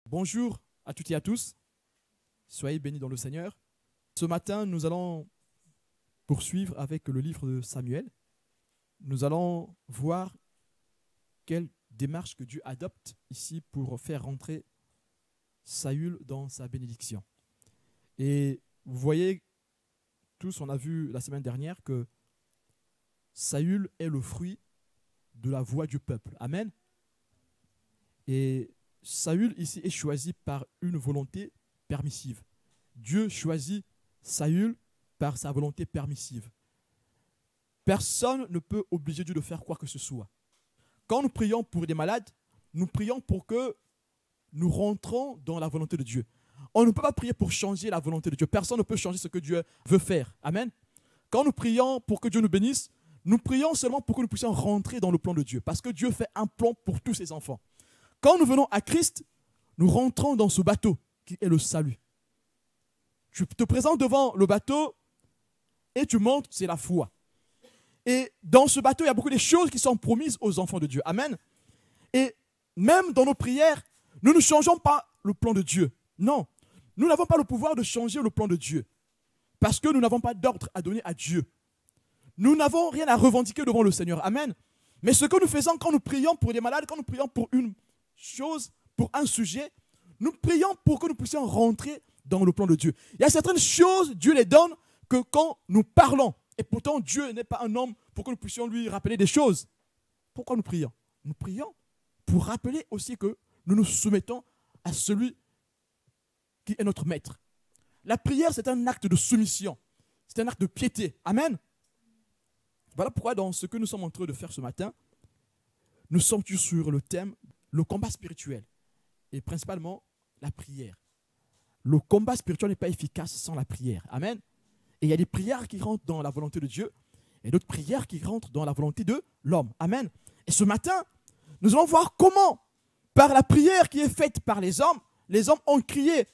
Bonjour à toutes et à tous, soyez bénis dans le Seigneur. Ce matin, nous allons poursuivre avec le livre de Samuel. Nous allons voir quelle démarche que Dieu adopte ici pour faire rentrer Saül dans sa bénédiction. Et vous voyez tous, on a vu la semaine dernière que Saül est le fruit de la voix du peuple. Amen. Et Saül ici est choisi par une volonté permissive. Dieu choisit Saül par sa volonté permissive. Personne ne peut obliger Dieu de faire quoi que ce soit. Quand nous prions pour des malades, nous prions pour que nous rentrons dans la volonté de Dieu. On ne peut pas prier pour changer la volonté de Dieu. Personne ne peut changer ce que Dieu veut faire. Amen. Quand nous prions pour que Dieu nous bénisse, nous prions seulement pour que nous puissions rentrer dans le plan de Dieu. Parce que Dieu fait un plan pour tous ses enfants. Quand nous venons à Christ, nous rentrons dans ce bateau qui est le salut. Tu te présentes devant le bateau et tu montes, c'est la foi. Et dans ce bateau, il y a beaucoup de choses qui sont promises aux enfants de Dieu. Amen. Et même dans nos prières, nous ne changeons pas le plan de Dieu. Non, nous n'avons pas le pouvoir de changer le plan de Dieu. Parce que nous n'avons pas d'ordre à donner à Dieu. Nous n'avons rien à revendiquer devant le Seigneur. Amen. Mais ce que nous faisons quand nous prions pour des malades, quand nous prions pour une chose, pour un sujet, nous prions pour que nous puissions rentrer dans le plan de Dieu. Il y a certaines choses, Dieu les donne que quand nous parlons. Et pourtant, Dieu n'est pas un homme pour que nous puissions lui rappeler des choses. Pourquoi nous prions? Nous prions pour rappeler aussi que nous nous soumettons à celui qui est notre maître. La prière, c'est un acte de soumission. C'est un acte de piété. Amen. Voilà pourquoi dans ce que nous sommes en train de faire ce matin, nous sommes tous sur le thème, le combat spirituel. Et principalement, la prière. Le combat spirituel n'est pas efficace sans la prière. Amen. Et il y a des prières qui rentrent dans la volonté de Dieu et d'autres prières qui rentrent dans la volonté de l'homme. Amen. Et ce matin, nous allons voir comment, par la prière qui est faite par les hommes ont crié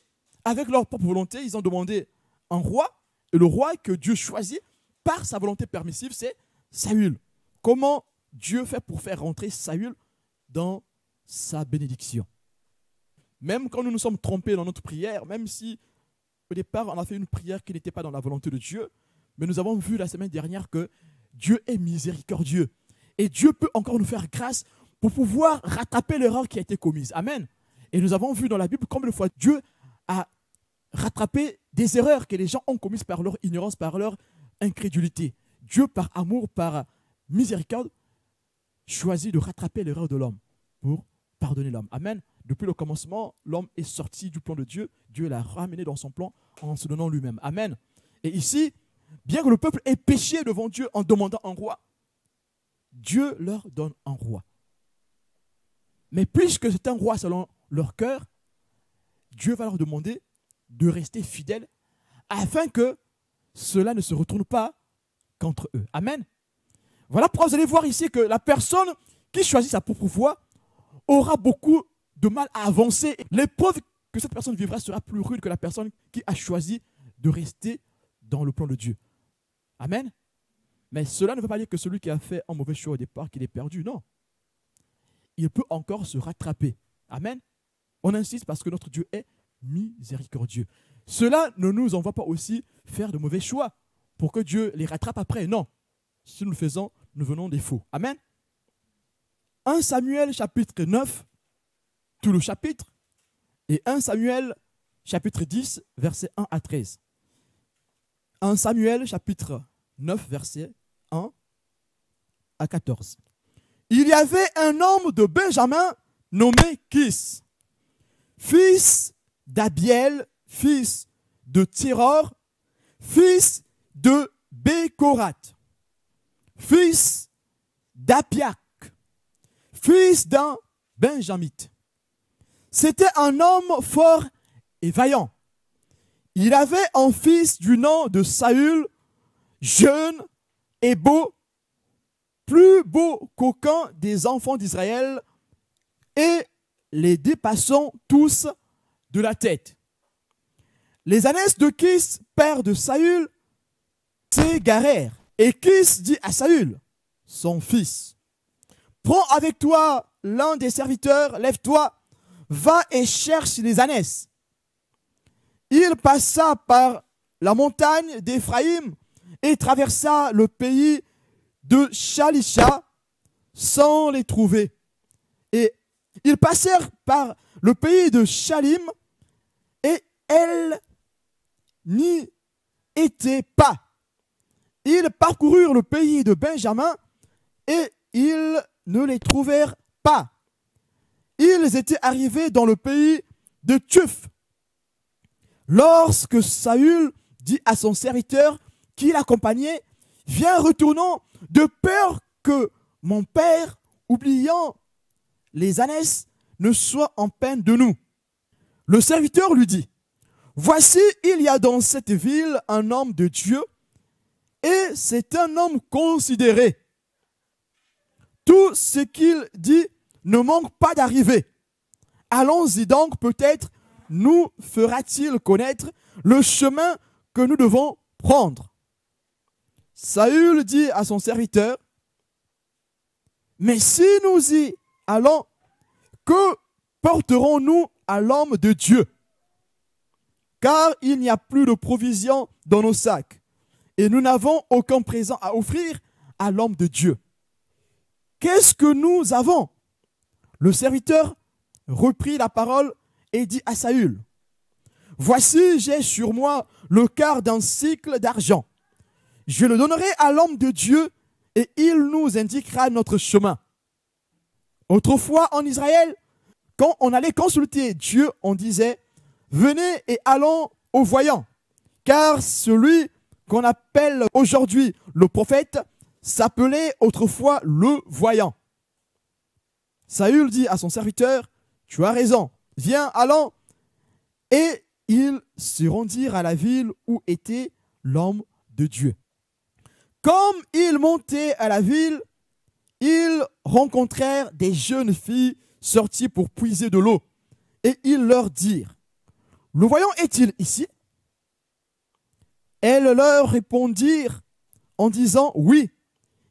avec leur propre volonté. Ils ont demandé un roi. Et le roi que Dieu choisit par sa volonté permissive, c'est Saül. Comment Dieu fait pour faire rentrer Saül dans sa bénédiction? Même quand nous nous sommes trompés dans notre prière, même si au départ on a fait une prière qui n'était pas dans la volonté de Dieu, mais nous avons vu la semaine dernière que Dieu est miséricordieux. Et Dieu peut encore nous faire grâce pour pouvoir rattraper l'erreur qui a été commise. Amen. Et nous avons vu dans la Bible combien de fois Dieu a rattrapé des erreurs que les gens ont commises par leur ignorance, par leur incrédulité. Dieu, par amour, par miséricorde, choisit de rattraper l'erreur de l'homme pour pardonner l'homme. Amen. Depuis le commencement, l'homme est sorti du plan de Dieu. Dieu l'a ramené dans son plan en se donnant lui-même. Amen. Et ici, bien que le peuple ait péché devant Dieu en demandant un roi, Dieu leur donne un roi. Mais puisque c'est un roi selon leur cœur, Dieu va leur demander de rester fidèles afin que cela ne se retourne pas contre eux. Amen. Voilà pourquoi vous allez voir ici que la personne qui choisit sa propre voie aura beaucoup de mal à avancer. L'épreuve que cette personne vivra sera plus rude que la personne qui a choisi de rester dans le plan de Dieu. Amen. Mais cela ne veut pas dire que celui qui a fait un mauvais choix au départ, qu'il est perdu. Non. Il peut encore se rattraper. Amen. On insiste parce que notre Dieu est miséricordieux. Cela ne nous envoie pas aussi faire de mauvais choix pour que Dieu les rattrape après. Non. Si nous le faisons, nous venons des faux. Amen. 1 Samuel chapitre 9, tout le chapitre, et 1 Samuel chapitre 10, versets 1 à 13. 1 Samuel chapitre 9, versets 1 à 14. Il y avait un homme de Benjamin nommé Kis, fils d'Abiel, fils de Tiror, fils de Bécorat, fils d'Apiac, fils d'un Benjamite. C'était un homme fort et vaillant. Il avait un fils du nom de Saül, jeune et beau, plus beau qu'aucun des enfants d'Israël, et les dépassant tous de la tête. Les ânesse de Kis, père de Saül, s'égarèrent. Et Kis dit à Saül, son fils, « Prends avec toi l'un des serviteurs, lève-toi, va et cherche les ânesses. Il passa par la montagne d'Éphraïm et traversa le pays de Shalisha sans les trouver. Et ils passèrent par le pays de Shalim et elles n'y étaient pas. Ils parcoururent le pays de Benjamin et ils ne les trouvèrent pas. Ils étaient arrivés dans le pays de Tuf. Lorsque Saül dit à son serviteur qui l'accompagnait, « Viens, retournons, de peur que mon père, oubliant les ânesses, ne soit en peine de nous. » Le serviteur lui dit, « Voici, il y a dans cette ville un homme de Dieu, et c'est un homme considéré. Tout ce qu'il dit ne manque pas d'arriver. Allons-y donc, peut-être nous fera-t-il connaître le chemin que nous devons prendre. » Saül dit à son serviteur, « Mais si nous y allons, que porterons-nous à l'homme de Dieu? Car il n'y a plus de provisions dans nos sacs, et nous n'avons aucun présent à offrir à l'homme de Dieu. Qu'est-ce que nous avons? » Le serviteur reprit la parole et dit à Saül, « Voici, j'ai sur moi le quart d'un sicle d'argent. Je le donnerai à l'homme de Dieu et il nous indiquera notre chemin. » Autrefois en Israël, quand on allait consulter Dieu, on disait, « Venez et allons au voyant. » Car celui qu'on appelle aujourd'hui le prophète s'appelait autrefois le voyant. Saül dit à son serviteur, « Tu as raison, viens, allons. » Et ils se rendirent à la ville où était l'homme de Dieu. Comme ils montaient à la ville, ils rencontrèrent des jeunes filles sorties pour puiser de l'eau. Et ils leur dirent, « Le voyant est-il ici? » Elles leur répondirent en disant, « Oui,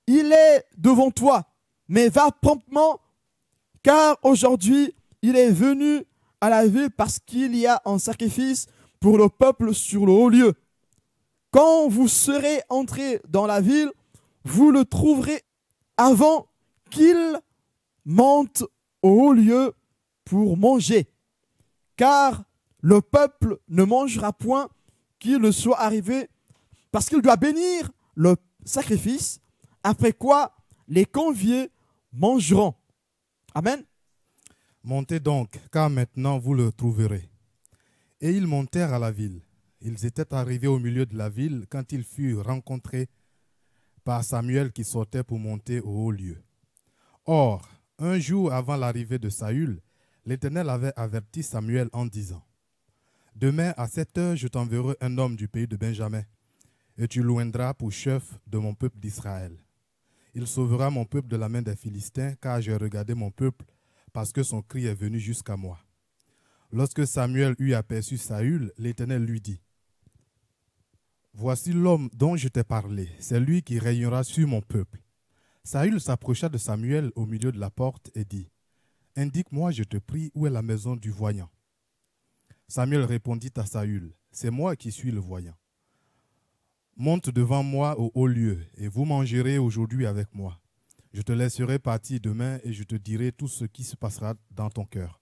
il est devant toi, mais va promptement, car aujourd'hui il est venu à la ville parce qu'il y a un sacrifice pour le peuple sur le haut lieu. Quand vous serez entrés dans la ville, vous le trouverez avant qu'il monte au haut lieu pour manger. Car le peuple ne mangera point qu'il ne soit arrivé, parce qu'il doit bénir le sacrifice, après quoi les conviés mangeront. » Amen. Montez donc, car maintenant vous le trouverez. Et ils montèrent à la ville. Ils étaient arrivés au milieu de la ville quand ils furent rencontrés par Samuel qui sortait pour monter au haut lieu. Or, un jour avant l'arrivée de Saül, l'Éternel avait averti Samuel en disant, « Demain à 7 heures, je t'enverrai un homme du pays de Benjamin, et tu l'oindras pour chef de mon peuple d'Israël. Il sauvera mon peuple de la main des Philistins, car j'ai regardé mon peuple, parce que son cri est venu jusqu'à moi. » Lorsque Samuel eut aperçu Saül, l'Éternel lui dit, « Voici l'homme dont je t'ai parlé, c'est lui qui régnera sur mon peuple. » Saül s'approcha de Samuel au milieu de la porte et dit, « Indique-moi, je te prie, où est la maison du voyant. » Samuel répondit à Saül, « C'est moi qui suis le voyant. Monte devant moi au haut lieu, et vous mangerez aujourd'hui avec moi. Je te laisserai partir demain et je te dirai tout ce qui se passera dans ton cœur.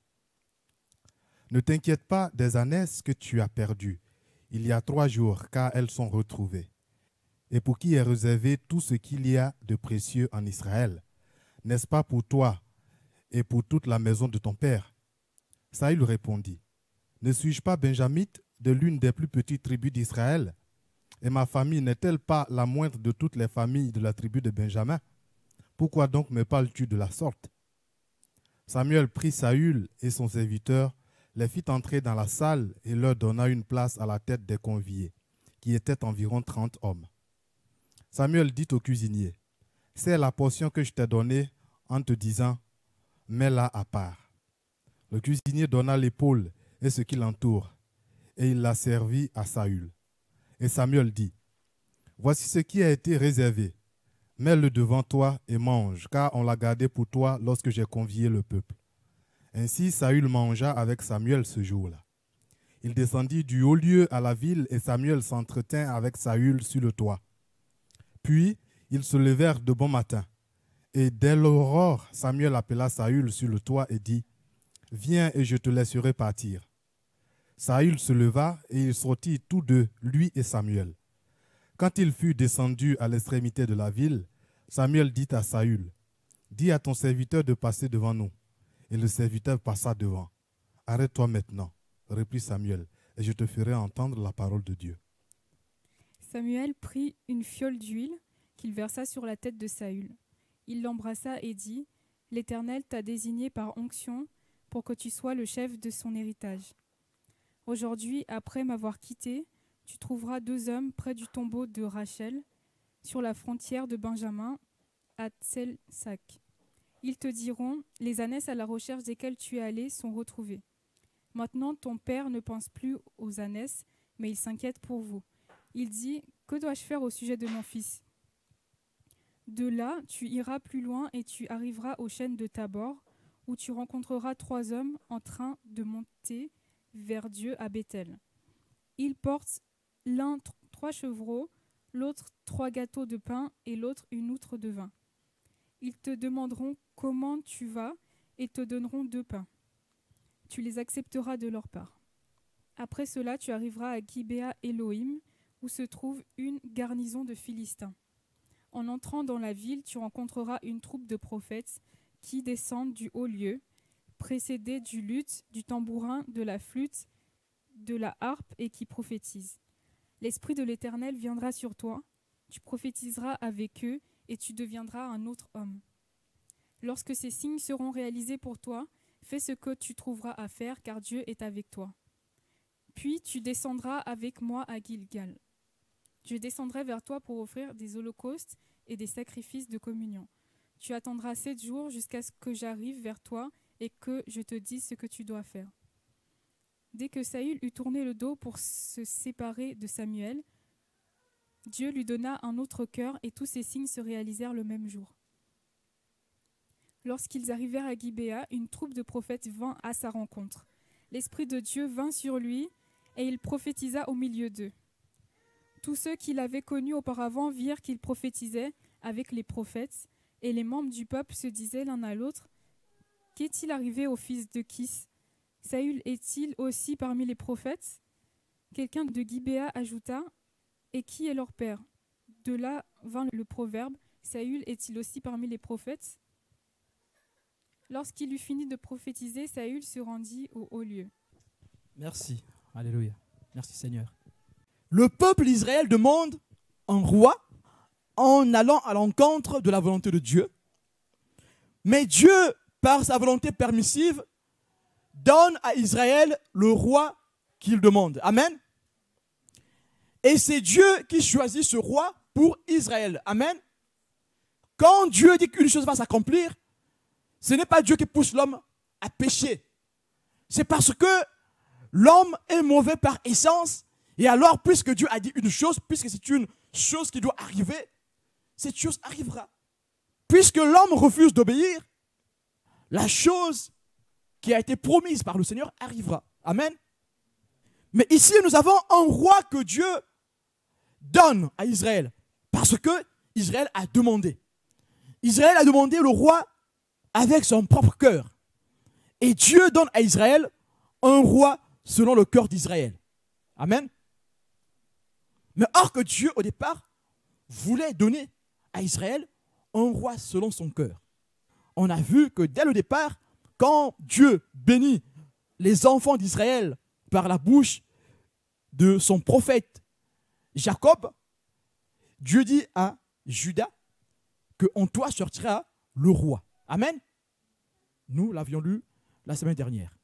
Ne t'inquiète pas des ânesses que tu as perdues il y a 3 jours, car elles sont retrouvées. Et pour qui est réservé tout ce qu'il y a de précieux en Israël, n'est-ce pas pour toi et pour toute la maison de ton père? » Saül répondit, « Ne suis-je pas benjamite de l'une des plus petites tribus d'Israël? Et ma famille n'est-elle pas la moindre de toutes les familles de la tribu de Benjamin? Pourquoi donc me parles-tu de la sorte? » Samuel prit Saül et son serviteur, les fit entrer dans la salle et leur donna une place à la tête des conviés, qui étaient environ 30 hommes. Samuel dit au cuisinier, « C'est la portion que je t'ai donnée en te disant, mets-la à part. » Le cuisinier donna l'épaule et ce qui l'entoure, et il la servit à Saül. Et Samuel dit, « Voici ce qui a été réservé. Mets-le devant toi et mange, car on l'a gardé pour toi lorsque j'ai convié le peuple. » Ainsi Saül mangea avec Samuel ce jour-là. Il descendit du haut lieu à la ville et Samuel s'entretint avec Saül sur le toit. Puis ils se levèrent de bon matin. Et dès l'aurore, Samuel appela Saül sur le toit et dit, « Viens et je te laisserai partir. » Saül se leva et ils sortirent tous deux, lui et Samuel. Quand il fut descendu à l'extrémité de la ville, Samuel dit à Saül, « Dis à ton serviteur de passer devant nous. » Et le serviteur passa devant. « Arrête-toi maintenant, reprit Samuel, et je te ferai entendre la parole de Dieu. » Samuel prit une fiole d'huile qu'il versa sur la tête de Saül. Il l'embrassa et dit, « L'Éternel t'a désigné par onction pour que tu sois le chef de son héritage. Aujourd'hui, après m'avoir quitté, tu trouveras 2 hommes près du tombeau de Rachel, sur la frontière de Benjamin, à Tsel-Sac. Ils te diront, les ânesses à la recherche desquelles tu es allé sont retrouvées. Maintenant, ton père ne pense plus aux ânesses, mais il s'inquiète pour vous. Il dit, que dois-je faire au sujet de mon fils ? De là, tu iras plus loin et tu arriveras aux chênes de Tabor, où tu rencontreras 3 hommes en train de monter vers Dieu à Béthel. Ils portent l'un 3 chevreaux, l'autre 3 gâteaux de pain et l'autre une outre de vin. Ils te demanderont comment tu vas et te donneront 2 pains. Tu les accepteras de leur part. Après cela, tu arriveras à Gibéa Elohim, où se trouve une garnison de Philistins. En entrant dans la ville, tu rencontreras une troupe de prophètes qui descendent du haut lieu, précédés du luth, du tambourin, de la flûte, de la harpe et qui prophétisent. L'Esprit de l'Éternel viendra sur toi, tu prophétiseras avec eux et tu deviendras un autre homme. Lorsque ces signes seront réalisés pour toi, fais ce que tu trouveras à faire, car Dieu est avec toi. Puis tu descendras avec moi à Gilgal. Je descendrai vers toi pour offrir des holocaustes et des sacrifices de communion. Tu attendras 7 jours jusqu'à ce que j'arrive vers toi et que je te dise ce que tu dois faire. » Dès que Saül eut tourné le dos pour se séparer de Samuel, Dieu lui donna un autre cœur et tous ces signes se réalisèrent le même jour. Lorsqu'ils arrivèrent à Gibéa, une troupe de prophètes vint à sa rencontre. L'Esprit de Dieu vint sur lui et il prophétisa au milieu d'eux. Tous ceux qui l'avaient connu auparavant virent qu'il prophétisait avec les prophètes et les membres du peuple se disaient l'un à l'autre, « Qu'est-il arrivé au fils de Kis ? Saül est-il aussi parmi les prophètes ?» Quelqu'un de Gibéa ajouta, « Et qui est leur père ?» De là vint le proverbe, « Saül est-il aussi parmi les prophètes ?» Lorsqu'il eut fini de prophétiser, Saül se rendit au haut lieu. Merci. Alléluia. Merci Seigneur. Le peuple d'Israël demande un roi en allant à l'encontre de la volonté de Dieu. Mais Dieu, par sa volonté permissive, donne à Israël le roi qu'il demande. Amen. Et c'est Dieu qui choisit ce roi pour Israël. Amen. Quand Dieu dit qu'une chose va s'accomplir, ce n'est pas Dieu qui pousse l'homme à pécher. C'est parce que l'homme est mauvais par essence. Et alors, puisque Dieu a dit une chose, puisque c'est une chose qui doit arriver, cette chose arrivera. Puisque l'homme refuse d'obéir, la chose qui a été promise par le Seigneur arrivera. Amen. Mais ici, nous avons un roi que Dieu donne à Israël. Parce que Israël a demandé. Israël a demandé le roi avec son propre cœur. Et Dieu donne à Israël un roi selon le cœur d'Israël. Amen. Mais or que Dieu, au départ, voulait donner à Israël un roi selon son cœur. On a vu que dès le départ, quand Dieu bénit les enfants d'Israël par la bouche de son prophète Jacob, Dieu dit à Judas qu'en toi sortira le roi. Amen. Nous l'avions lu la semaine dernière.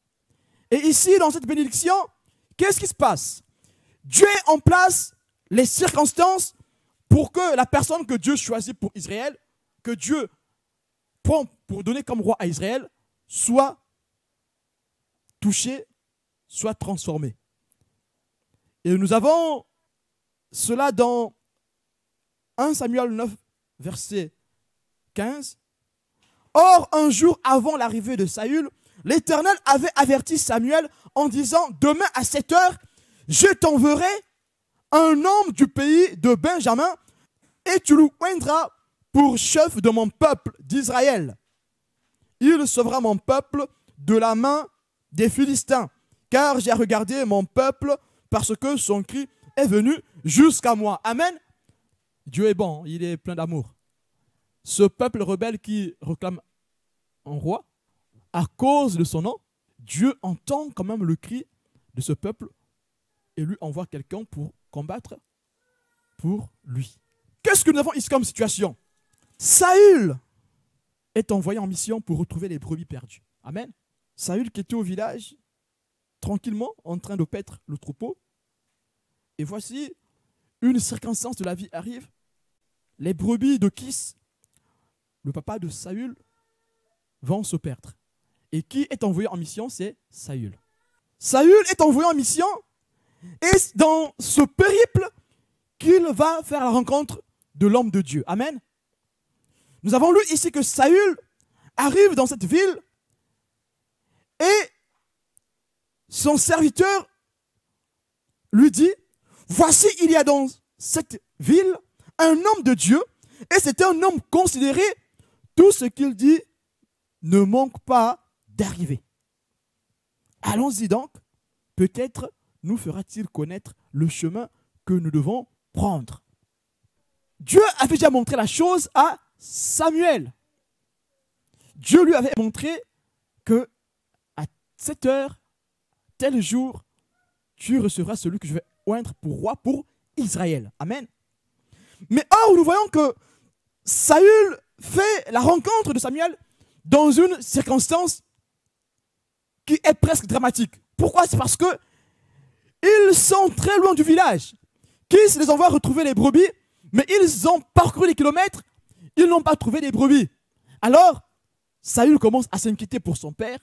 Et ici, dans cette bénédiction, qu'est-ce qui se passe? Dieu est en place les circonstances pour que la personne que Dieu choisit pour Israël, que Dieu prend pour donner comme roi à Israël, soit touchée, soit transformée. Et nous avons cela dans 1 Samuel 9, verset 15. Or, un jour avant l'arrivée de Saül, l'Éternel avait averti Samuel en disant, demain à 7 heures, je t'enverrai un homme du pays de Benjamin et tu le oindras pour chef de mon peuple d'Israël. Il sauvera mon peuple de la main des Philistins, car j'ai regardé mon peuple parce que son cri est venu jusqu'à moi. Amen. Dieu est bon, il est plein d'amour. Ce peuple rebelle qui réclame un roi, à cause de son nom, Dieu entend quand même le cri de ce peuple et lui envoie quelqu'un pour combattre pour lui. Qu'est-ce que nous avons ici comme situation? Saül est envoyé en mission pour retrouver les brebis perdues. Amen. Saül qui était au village, tranquillement, en train de paître le troupeau. Et voici, une circonstance de la vie arrive. Les brebis de Kis, le papa de Saül, vont se perdre. Et qui est envoyé en mission? C'est Saül. Saül est envoyé en mission et dans ce périple qu'il va faire la rencontre de l'homme de Dieu. Amen. Nous avons lu ici que Saül arrive dans cette ville et son serviteur lui dit, voici il y a dans cette ville un homme de Dieu et c'est un homme considéré, tout ce qu'il dit ne manque pas d'arriver. Allons-y donc, peut-être nous fera-t-il connaître le chemin que nous devons prendre. Dieu avait déjà montré la chose à Samuel. Dieu lui avait montré que à 7 heures, tel jour, tu recevras celui que je vais oindre pour roi pour Israël. Amen. Mais or, nous voyons que Saül fait la rencontre de Samuel dans une circonstance qui est presque dramatique. Pourquoi? C'est parce que ils sont très loin du village. Qui les envoie retrouver les brebis, mais ils ont parcouru des kilomètres, ils n'ont pas trouvé les brebis. Alors, Saül commence à s'inquiéter pour son père,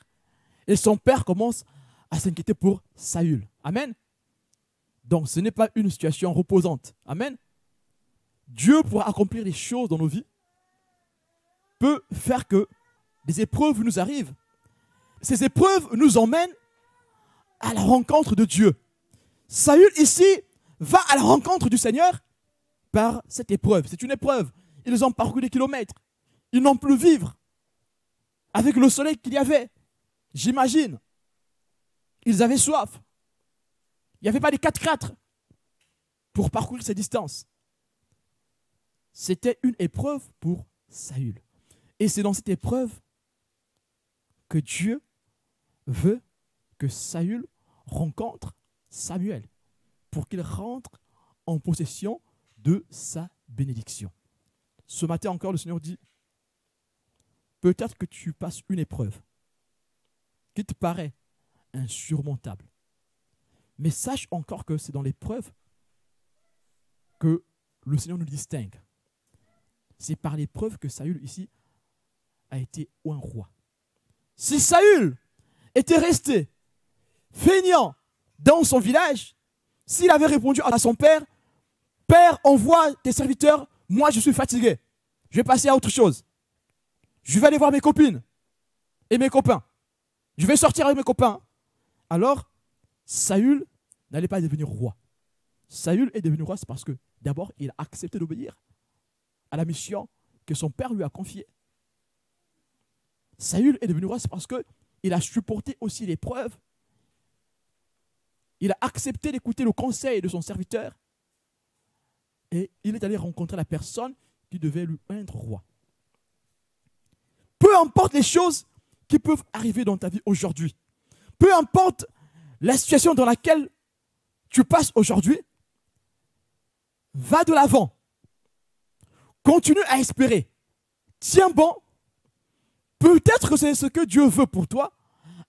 et son père commence à s'inquiéter pour Saül. Amen. Donc, ce n'est pas une situation reposante. Amen. Dieu, pour accomplir les choses dans nos vies, peut faire que des épreuves nous arrivent. Ces épreuves nous emmènent à la rencontre de Dieu. Saül ici va à la rencontre du Seigneur par cette épreuve. C'est une épreuve. Ils ont parcouru des kilomètres. Ils n'ont plus vivre avec le soleil qu'il y avait. J'imagine. Ils avaient soif. Il n'y avait pas des 4x4 pour parcourir ces distances. C'était une épreuve pour Saül. Et c'est dans cette épreuve que Dieu veut que Saül rencontre Samuel pour qu'il rentre en possession de sa bénédiction. Ce matin encore, le Seigneur dit, peut-être que tu passes une épreuve qui te paraît insurmontable. Mais sache encore que c'est dans l'épreuve que le Seigneur nous distingue. C'est par l'épreuve que Saül ici a été un roi. Si Saül était resté feignant dans son village, s'il avait répondu à son père, « Père, envoie tes serviteurs, moi je suis fatigué, je vais passer à autre chose. Je vais aller voir mes copines et mes copains. Je vais sortir avec mes copains. » Alors, Saül n'allait pas devenir roi. Saül est devenu roi, c'est parce que d'abord, il a accepté d'obéir à la mission que son père lui a confiée. Saül est devenu roi, c'est parce qu'il a supporté aussi l'épreuve. Il a accepté d'écouter le conseil de son serviteur. Et il est allé rencontrer la personne qui devait lui oindre roi. Peu importe les choses qui peuvent arriver dans ta vie aujourd'hui, peu importe la situation dans laquelle tu passes aujourd'hui, va de l'avant. Continue à espérer. Tiens bon. Peut-être que c'est ce que Dieu veut pour toi,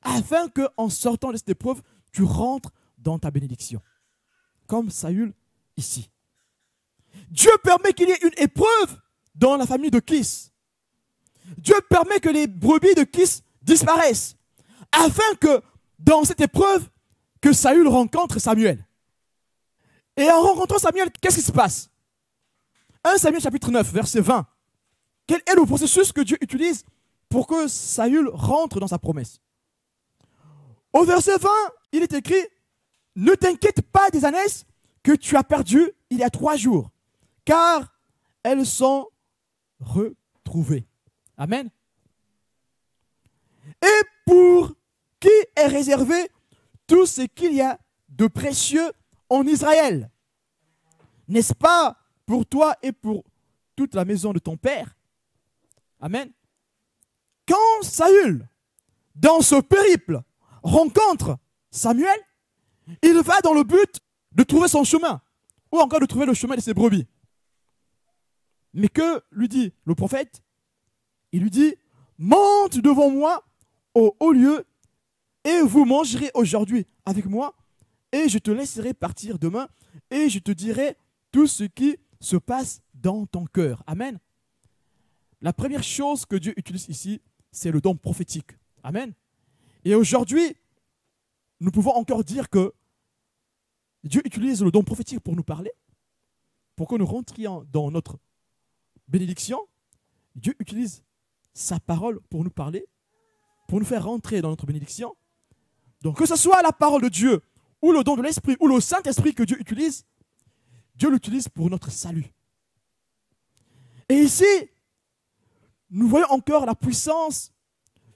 afin qu'en sortant de cette épreuve, tu rentres dans ta bénédiction. Comme Saül ici. Dieu permet qu'il y ait une épreuve dans la famille de Kis. Dieu permet que les brebis de Kis disparaissent, afin que dans cette épreuve, que Saül rencontre Samuel. Et en rencontrant Samuel, qu'est-ce qui se passe? 1 Samuel chapitre 9, verset 20. Quel est le processus que Dieu utilise pour que Saül rentre dans sa promesse? Au verset 20, il est écrit, « Ne t'inquiète pas des ânesses que tu as perdues il y a 3 jours, car elles sont retrouvées. » Amen. Et pour qui est réservé tout ce qu'il y a de précieux en Israël? N'est-ce pas pour toi et pour toute la maison de ton père? Amen. Quand Saül, dans ce périple, rencontre Samuel, il va dans le but de trouver son chemin, ou encore de trouver le chemin de ses brebis. Mais que lui dit le prophète? Il lui dit, monte devant moi au haut lieu, et vous mangerez aujourd'hui avec moi, et je te laisserai partir demain, et je te dirai tout ce qui se passe dans ton cœur. Amen. La première chose que Dieu utilise ici, c'est le don prophétique. Amen. Et aujourd'hui, nous pouvons encore dire que Dieu utilise le don prophétique pour nous parler, pour que nous rentrions dans notre bénédiction. Dieu utilise sa parole pour nous parler, pour nous faire rentrer dans notre bénédiction. Donc que ce soit la parole de Dieu, ou le don de l'Esprit, ou le Saint-Esprit que Dieu utilise, Dieu l'utilise pour notre salut. Et ici, nous voyons encore la puissance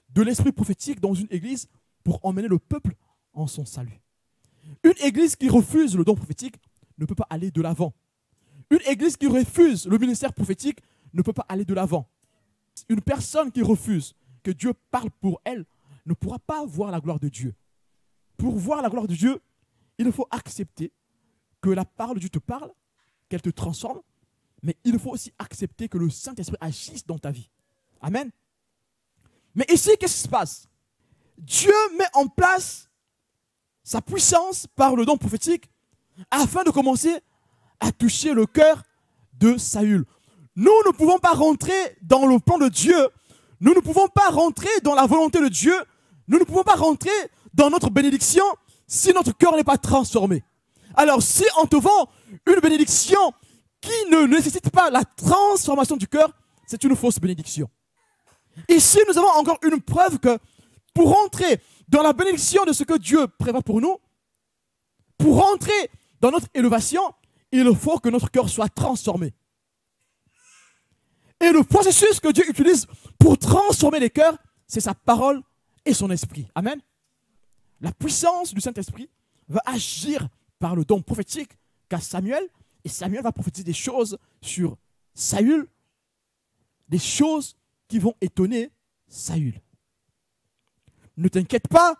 de l'esprit prophétique dans une église pour emmener le peuple en son salut. Une église qui refuse le don prophétique ne peut pas aller de l'avant. Une église qui refuse le ministère prophétique ne peut pas aller de l'avant. Une personne qui refuse que Dieu parle pour elle ne pourra pas voir la gloire de Dieu. Pour voir la gloire de Dieu, il faut accepter que la parole de Dieu te parle, qu'elle te transforme, mais il faut aussi accepter que le Saint-Esprit agisse dans ta vie. Amen. Mais ici, qu'est-ce qui se passe? Dieu met en place sa puissance par le don prophétique afin de commencer à toucher le cœur de Saül. Nous ne pouvons pas rentrer dans le plan de Dieu. Nous ne pouvons pas rentrer dans la volonté de Dieu. Nous ne pouvons pas rentrer dans notre bénédiction si notre cœur n'est pas transformé. Alors, si on te vend une bénédiction qui ne nécessite pas la transformation du cœur, c'est une fausse bénédiction. Ici, nous avons encore une preuve que pour entrer dans la bénédiction de ce que Dieu prévoit pour nous, pour entrer dans notre élévation, il faut que notre cœur soit transformé. Et le processus que Dieu utilise pour transformer les cœurs, c'est sa parole et son esprit. Amen. La puissance du Saint-Esprit va agir par le don prophétique qu'a Samuel, et Samuel va prophétiser des choses sur Saül, des choses qui vont étonner Saül. Ne t'inquiète pas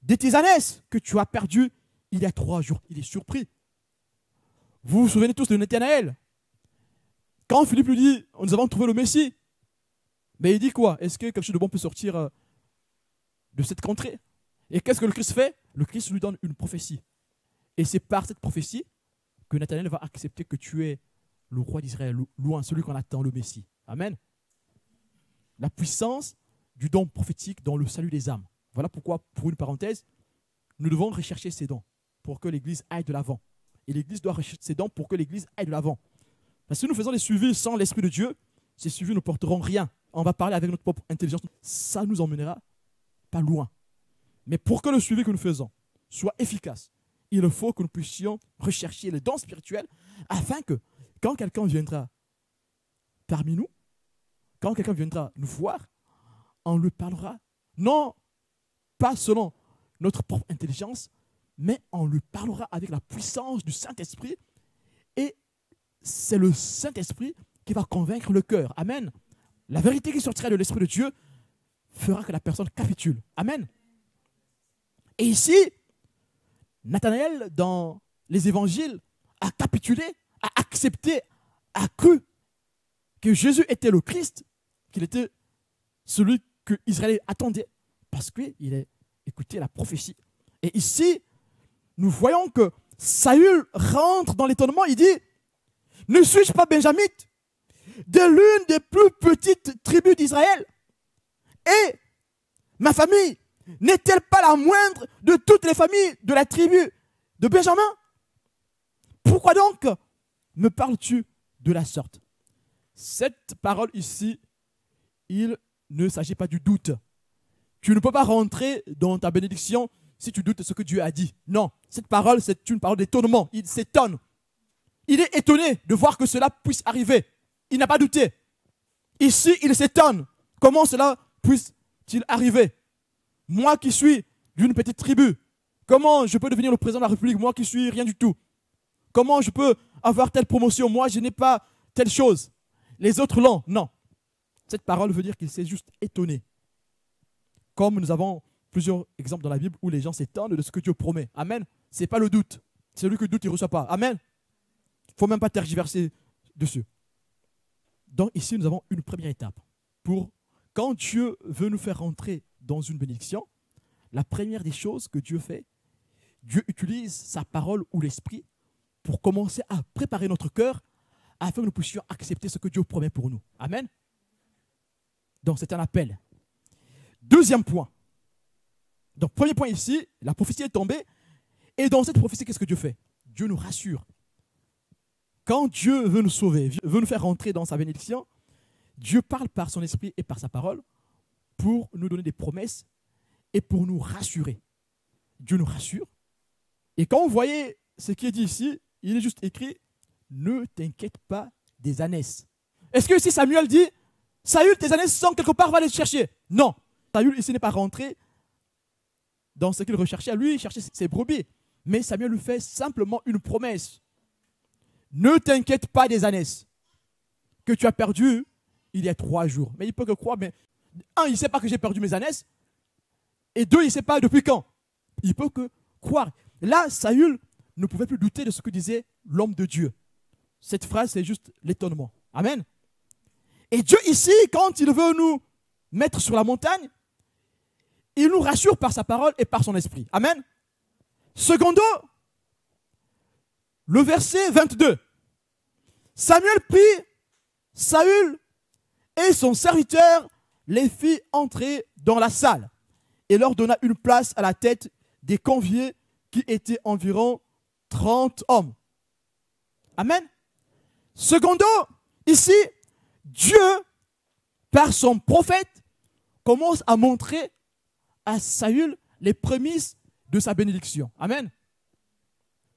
des tes ânesses que tu as perdues il y a 3 jours. Il est surpris. Vous vous souvenez tous de Nathanaël. Quand Philippe lui dit, nous avons trouvé le Messie, mais il dit quoi? Est-ce que quelque chose de bon peut sortir de cette contrée? Et qu'est-ce que le Christ fait? Le Christ lui donne une prophétie. Et c'est par cette prophétie que Nathanaël va accepter que tu es le roi d'Israël, loin, celui qu'on attend, le Messie. Amen. La puissance du don prophétique dans le salut des âmes. Voilà pourquoi, pour une parenthèse, nous devons rechercher ces dons pour que l'Église aille de l'avant. Et l'Église doit rechercher ces dons pour que l'Église aille de l'avant. Parce que si nous faisons des suivis sans l'Esprit de Dieu, ces suivis ne porteront rien. On va parler avec notre propre intelligence. Ça nous emmènera pas loin. Mais pour que le suivi que nous faisons soit efficace, il faut que nous puissions rechercher les dons spirituels afin que quand quelqu'un viendra parmi nous, quand quelqu'un viendra nous voir, on lui parlera, non pas selon notre propre intelligence, mais on lui parlera avec la puissance du Saint-Esprit, et c'est le Saint-Esprit qui va convaincre le cœur. Amen. La vérité qui sortira de l'Esprit de Dieu fera que la personne capitule. Amen. Et ici, Nathanaël, dans les évangiles, a capitulé, a accepté, a cru que Jésus était le Christ, qu'il était celui que Israël attendait, parce qu'il a écouté la prophétie. Et ici, nous voyons que Saül rentre dans l'étonnement, il dit, « Ne suis-je pas benjamite de l'une des plus petites tribus d'Israël? Et ma famille n'est-elle pas la moindre de toutes les familles de la tribu de Benjamin? Pourquoi donc me parles-tu de la sorte ?» Cette parole ici, il ne s'agit pas du doute. Tu ne peux pas rentrer dans ta bénédiction si tu doutes de ce que Dieu a dit. Non, cette parole, c'est une parole d'étonnement. Il s'étonne. Il est étonné de voir que cela puisse arriver. Il n'a pas douté. Ici, il s'étonne. Comment cela puisse-t-il arriver? Moi qui suis d'une petite tribu, comment je peux devenir le président de la République? Moi qui suis rien du tout. Comment je peux avoir telle promotion? Moi, je n'ai pas telle chose. Les autres l'ont. Non. Cette parole veut dire qu'il s'est juste étonné. Comme nous avons plusieurs exemples dans la Bible où les gens s'étonnent de ce que Dieu promet. Amen. Ce n'est pas le doute. Celui qui doute, il ne reçoit pas. Amen. Il ne faut même pas tergiverser dessus. Donc ici, nous avons une première étape. Pour quand Dieu veut nous faire rentrer dans une bénédiction, la première des choses que Dieu fait, Dieu utilise sa parole ou l'esprit pour commencer à préparer notre cœur afin que nous puissions accepter ce que Dieu promet pour nous. Amen. Donc c'est un appel. Deuxième point. Donc premier point ici, la prophétie est tombée. Et dans cette prophétie, qu'est-ce que Dieu fait? Dieu nous rassure. Quand Dieu veut nous sauver, veut nous faire rentrer dans sa bénédiction, Dieu parle par son esprit et par sa parole pour nous donner des promesses et pour nous rassurer. Dieu nous rassure. Et quand vous voyez ce qui est dit ici, il est juste écrit « Ne t'inquiète pas des ânesses ». Est-ce que ici Samuel dit « Saül, tes ânesses sont quelque part, va les chercher ». Non, Saül ici n'est pas rentré dans ce qu'il recherchait. Lui, il cherchait ses brebis. Mais Samuel lui fait simplement une promesse. Ne t'inquiète pas des ânesses que tu as perdues il y a 3 jours. Mais il peut que croire, mais un, il ne sait pas que j'ai perdu mes ânesses. Et deux, il ne sait pas depuis quand. Il peut que croire. Là, Saül ne pouvait plus douter de ce que disait l'homme de Dieu. Cette phrase, c'est juste l'étonnement. Amen. Et Dieu ici, quand il veut nous mettre sur la montagne, il nous rassure par sa parole et par son esprit. Amen. Secondo, le verset 22. Samuel prit Saül et son serviteur les fit entrer dans la salle et leur donna une place à la tête des conviés qui étaient environ 30 hommes. Amen. Secondo, ici, Dieu, par son prophète, commence à montrer à Saül les prémices de sa bénédiction. Amen.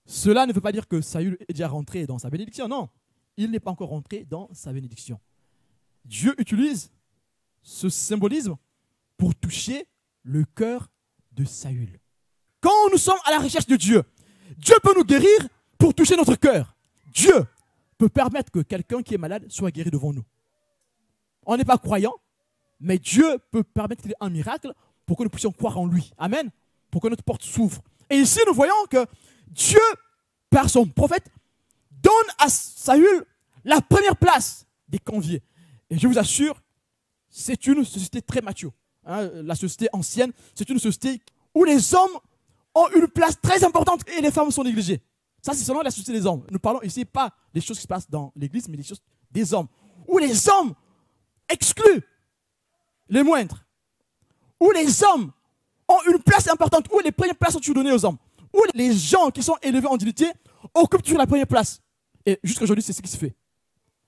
Cela ne veut pas dire que Saül est déjà rentré dans sa bénédiction. Non, il n'est pas encore rentré dans sa bénédiction. Dieu utilise ce symbolisme pour toucher le cœur de Saül. Quand nous sommes à la recherche de Dieu, Dieu peut nous guérir pour toucher notre cœur. Dieu peut permettre que quelqu'un qui est malade soit guéri devant nous. On n'est pas croyant, mais Dieu peut permettre qu'il y ait un miracle pour que nous puissions croire en lui. Amen. Pour que notre porte s'ouvre. Et ici, nous voyons que Dieu, par son prophète, donne à Saül la première place des conviés. Et je vous assure, c'est une société très mature. La société ancienne, c'est une société où les hommes ont une place très importante et les femmes sont négligées. Ça, c'est seulement la société des hommes. Nous parlons ici pas des choses qui se passent dans l'église, mais des choses des hommes. Où les hommes excluent les moindres. Où les hommes ont une place importante, où les premières places sont toujours données aux hommes. Où les gens qui sont élevés en dignité occupent toujours la première place. Et jusqu'à aujourd'hui, c'est ce qui se fait.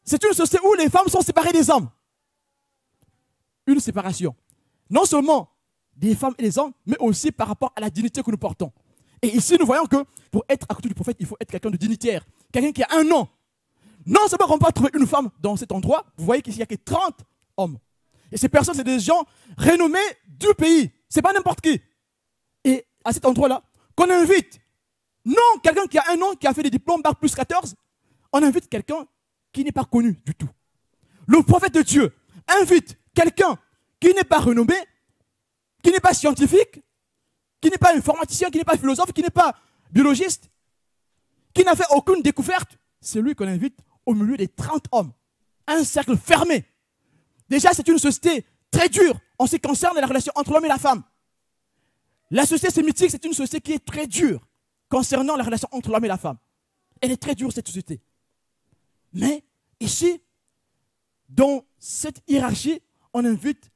C'est une société où les femmes sont séparées des hommes. Une séparation. Non seulement des femmes et des hommes, mais aussi par rapport à la dignité que nous portons. Et ici, nous voyons que pour être à côté du prophète, il faut être quelqu'un de dignitaire. Quelqu'un qui a un nom. Non seulement on peut trouver une femme dans cet endroit, vous voyez qu'il n'y a que 30 hommes. Et ces personnes, c'est des gens renommés du pays. Ce n'est pas n'importe qui. Et à cet endroit-là, qu'on invite, non quelqu'un qui a un nom, qui a fait des diplômes Bac plus 14, on invite quelqu'un qui n'est pas connu du tout. Le prophète de Dieu invite quelqu'un qui n'est pas renommé, qui n'est pas scientifique, qui n'est pas informaticien, qui n'est pas philosophe, qui n'est pas biologiste, qui n'a fait aucune découverte. C'est lui qu'on invite au milieu des 30 hommes. Un cercle fermé. Déjà, c'est une société très dure en ce qui concerne la relation entre l'homme et la femme. La société sémitique, c'est une société qui est très dure concernant la relation entre l'homme et la femme. Elle est très dure, cette société. Mais ici, dans cette hiérarchie, on invite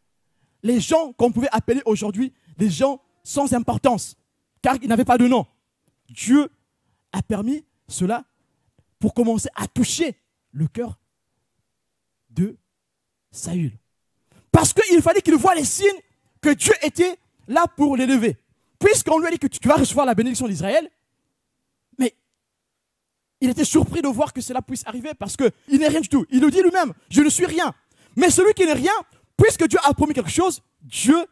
les gens qu'on pouvait appeler aujourd'hui des gens sans importance, car ils n'avaient pas de nom. Dieu a permis cela pour commencer à toucher le cœur de Saül. Parce qu'il fallait qu'il voie les signes que Dieu était là pour l'élever. Puisqu'on lui a dit que tu vas recevoir la bénédiction d'Israël, mais il était surpris de voir que cela puisse arriver parce qu'il n'est rien du tout. Il le dit lui-même, je ne suis rien. Mais celui qui n'est rien, puisque Dieu a promis quelque chose, Dieu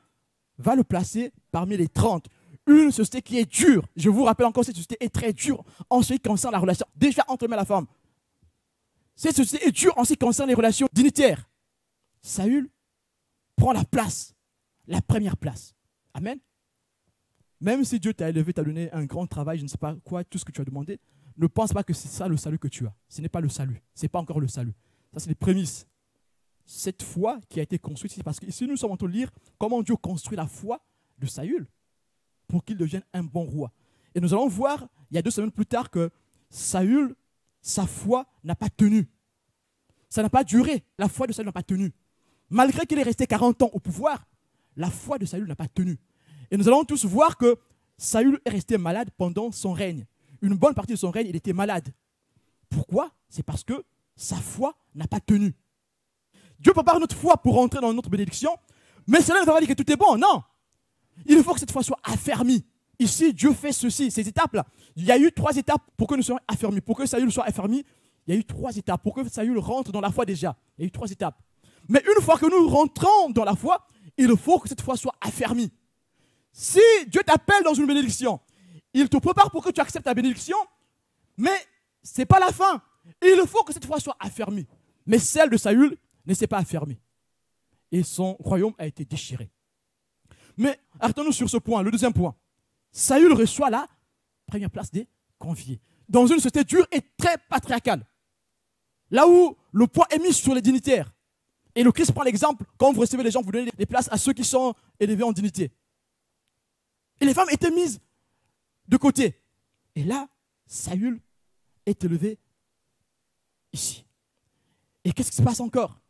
va le placer parmi les 30. Une société qui est dure. Je vous rappelle encore, cette société est très dure en ce qui concerne la relation, déjà entre l'homme et la femme. Cette société est dure en ce qui concerne les relations dignitaires. Saül prend la place, la première place. Amen. Même si Dieu t'a élevé, t'a donné un grand travail, je ne sais pas quoi, tout ce que tu as demandé, ne pense pas que c'est ça le salut que tu as. Ce n'est pas le salut. Ce n'est pas encore le salut. Ça, c'est les prémices. Cette foi qui a été construite, c'est parce que ici, nous sommes en train de lire comment Dieu construit la foi de Saül pour qu'il devienne un bon roi. Et nous allons voir, il y a 2 semaines plus tard, que Saül, sa foi n'a pas tenu. Ça n'a pas duré. La foi de Saül n'a pas tenu. Malgré qu'il est resté 40 ans au pouvoir, la foi de Saül n'a pas tenu. Et nous allons tous voir que Saül est resté malade pendant son règne. Une bonne partie de son règne, il était malade. Pourquoi? C'est parce que sa foi n'a pas tenu. Dieu prépare notre foi pour entrer dans notre bénédiction, mais cela ne veut pas dire que tout est bon, non. Il faut que cette foi soit affermie. Ici, Dieu fait ceci, ces étapes-là. Il y a eu 3 étapes pour que nous soyons affermis. Pour que Saül soit affermi, il y a eu 3 étapes. Pour que Saül rentre dans la foi déjà, il y a eu 3 étapes. Mais une fois que nous rentrons dans la foi, il faut que cette foi soit affermie. Si Dieu t'appelle dans une bénédiction, il te prépare pour que tu acceptes la bénédiction, mais ce n'est pas la fin. Il faut que cette foi soit affermie. Mais celle de Saül ne s'est pas affermie. Et son royaume a été déchiré. Mais arrêtons-nous sur ce point, le deuxième point. Saül reçoit la première place des conviés. Dans une société dure et très patriarcale. Là où le poids est mis sur les dignitaires. Et le Christ prend l'exemple, quand vous recevez les gens, vous donnez des places à ceux qui sont élevés en dignité. Et les femmes étaient mises de côté. Et là, Saül est élevé ici. Et qu'est-ce qui se passe encore?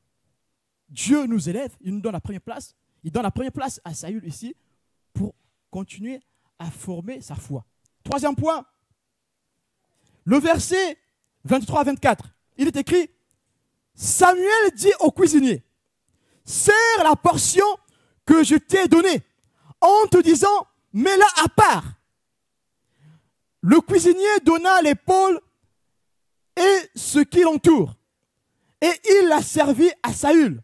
Dieu nous élève, il nous donne la première place. Il donne la première place à Saül ici pour continuer à former sa foi. Troisième point, le verset 23 à 24. Il est écrit, Samuel dit au cuisinier, serre la portion que je t'ai donnée en te disant, mets-la à part. Le cuisinier donna l'épaule et ce qui l'entoure. Et il la servit à Saül.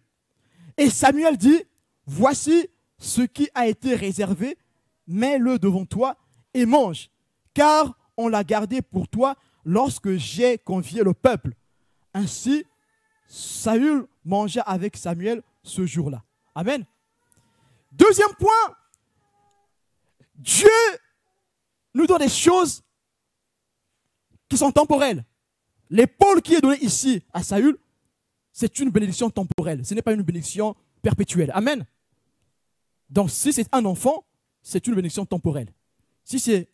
Et Samuel dit, voici ce qui a été réservé, mets-le devant toi et mange, car on l'a gardé pour toi lorsque j'ai convié le peuple. Ainsi, Saül mangea avec Samuel ce jour-là. Amen. Deuxième point, Dieu nous donne des choses qui sont temporelles. L'épaule qui est donnée ici à Saül, c'est une bénédiction temporelle. Ce n'est pas une bénédiction perpétuelle. Amen. Donc si c'est un enfant, c'est une bénédiction temporelle. Si c'est